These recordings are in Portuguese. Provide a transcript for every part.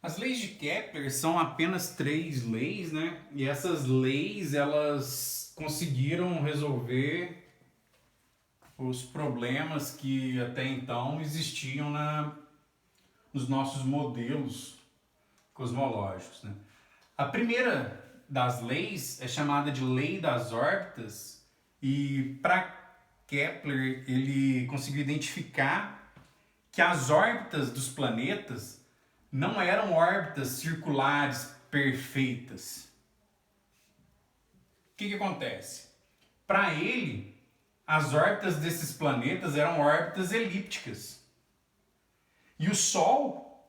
As leis de Kepler são apenas três leis, né? E essas leis, elas conseguiram resolver os problemas que até então existiam nos nossos modelos cosmológicos, né? A primeira das leis é chamada de lei das órbitas e para Kepler ele conseguiu identificar que as órbitas dos planetas não eram órbitas circulares perfeitas. O que acontece? Para ele, as órbitas desses planetas eram órbitas elípticas. E o Sol,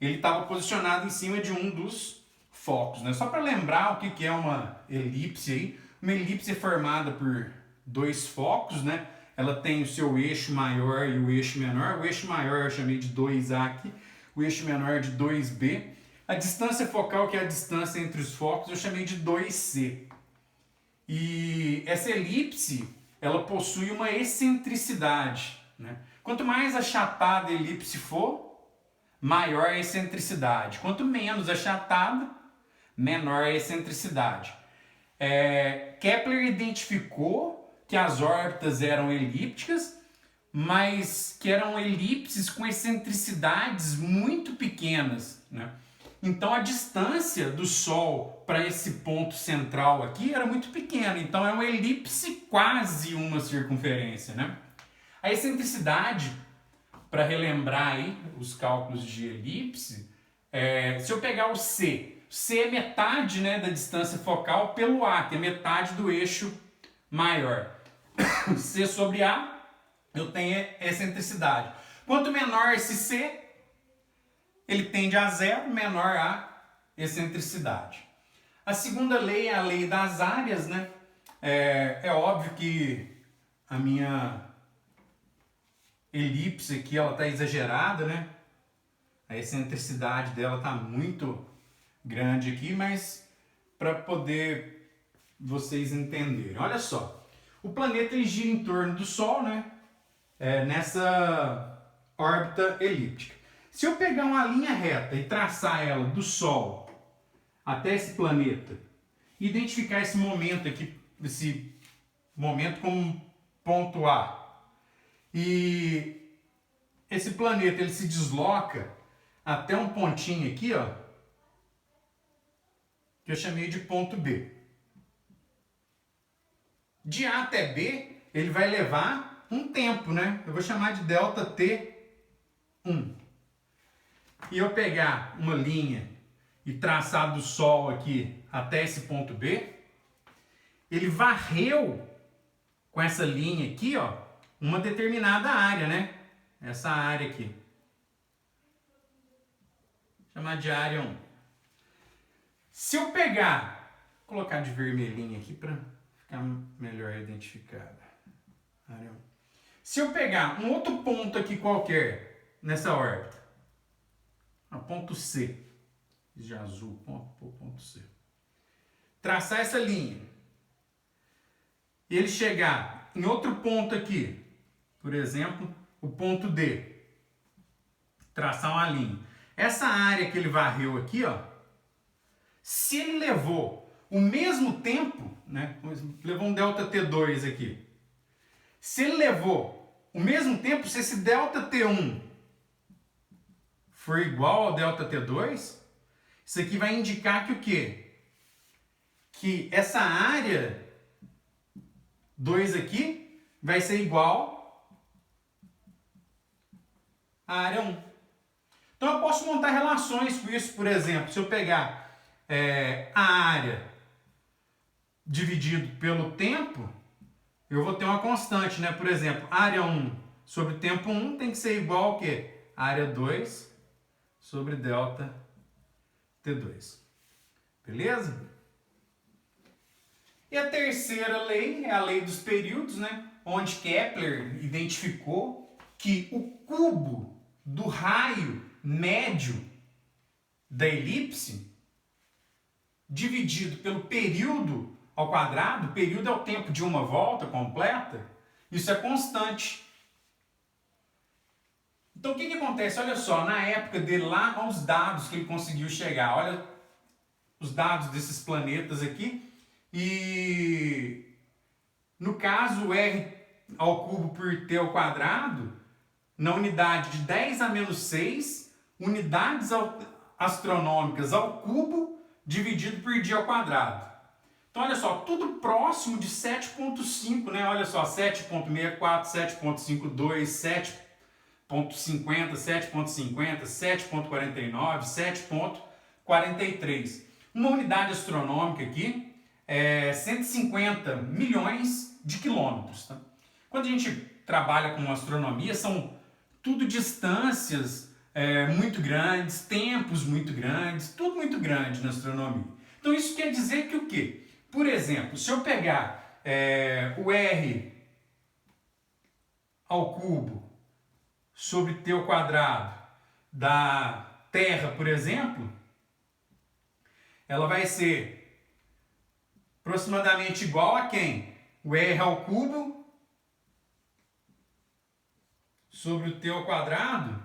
ele estava posicionado em cima de um dos focos, né? Só para lembrar o que é uma elipse aí. Uma elipse é formada por dois focos, né? Ela tem o seu eixo maior e o eixo menor. O eixo maior eu chamei de 2A aqui, o eixo menor de 2B. A distância focal, que é a distância entre os focos, eu chamei de 2C. E essa elipse, ela possui uma excentricidade, né? Quanto mais achatada a elipse for, maior a excentricidade. Quanto menos achatada, menor a excentricidade. Kepler identificou que as órbitas eram elípticas, mas que eram elipses com excentricidades muito pequenas, né? Então a distância do Sol para esse ponto central aqui era muito pequena, então é uma elipse quase uma circunferência, né? A excentricidade, para relembrar aí os cálculos de elipse, se eu pegar o C é metade, né, da distância focal pelo A, que é metade do eixo maior. C sobre A, eu tenho excentricidade. Quanto menor esse C, ele tende a zero, menor a excentricidade. A segunda lei é a lei das áreas, né? É óbvio que a minha elipse aqui ela está exagerada, né? A excentricidade dela está muito grande aqui, mas para poder vocês entenderem. Olha só, o planeta ele gira em torno do Sol, né? Nessa órbita elíptica. Se eu pegar uma linha reta e traçar ela do Sol até esse planeta, identificar esse momento aqui, esse momento como ponto A, e esse planeta ele se desloca até um pontinho aqui, ó, que eu chamei de ponto B. De A até B, ele vai levar um tempo, né? Eu vou chamar de delta T1. E eu pegar uma linha e traçar do Sol aqui até esse ponto B, ele varreu com essa linha aqui, ó, uma determinada área, né? Essa área aqui. Vou chamar de área 1. Se eu pegar, vou colocar de vermelhinho aqui para ficar melhor identificada. Área 1. Se eu pegar um outro ponto aqui qualquer nessa órbita, ponto C, de azul, ponto C. Traçar essa linha. E ele chegar em outro ponto aqui, por exemplo, o ponto D. Traçar uma linha. Essa área que ele varreu aqui, ó, se ele levou o mesmo tempo, né, levou um delta T2 aqui. Se ele levou o mesmo tempo, se esse delta T1 for igual ao delta T2, isso aqui vai indicar que o quê? Que essa área 2 aqui vai ser igual à área 1. Então eu posso montar relações com isso, por exemplo, se eu pegar a área dividido pelo tempo, eu vou ter uma constante, né? Por exemplo, área 1 sobre tempo 1 tem que ser igual ao quê? Área 2 sobre delta T2. Beleza? E a terceira lei é a lei dos períodos, né? Onde Kepler identificou que o cubo do raio médio da elipse dividido pelo período ao quadrado, período é o tempo de uma volta completa, isso é constante. Então o que acontece? Olha só, na época dele lá, olha os dados que ele conseguiu chegar. Olha os dados desses planetas aqui. E no caso, o R ao cubo por T ao quadrado, na unidade de 10 a menos 6 unidades astronômicas ao cubo dividido por dia ao quadrado. Então, olha só, tudo próximo de 7,5, né? Olha só, 7,64, 7,52, 7,50, 7,50, 7,49, 7,43. Uma unidade astronômica aqui é 150 milhões de quilômetros. Tá? Quando a gente trabalha com astronomia, são tudo distâncias muito grandes, tempos muito grandes, tudo muito grande na astronomia. Então isso quer dizer que o quê? Por exemplo, se eu pegar o R ao cubo sobre T ao quadrado da Terra, por exemplo, ela vai ser aproximadamente igual a quem? O R ao cubo sobre o T ao quadrado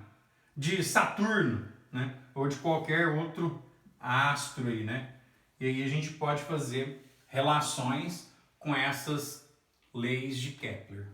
de Saturno, né? Ou de qualquer outro astro aí, né? E aí a gente pode fazer relações com essas leis de Kepler.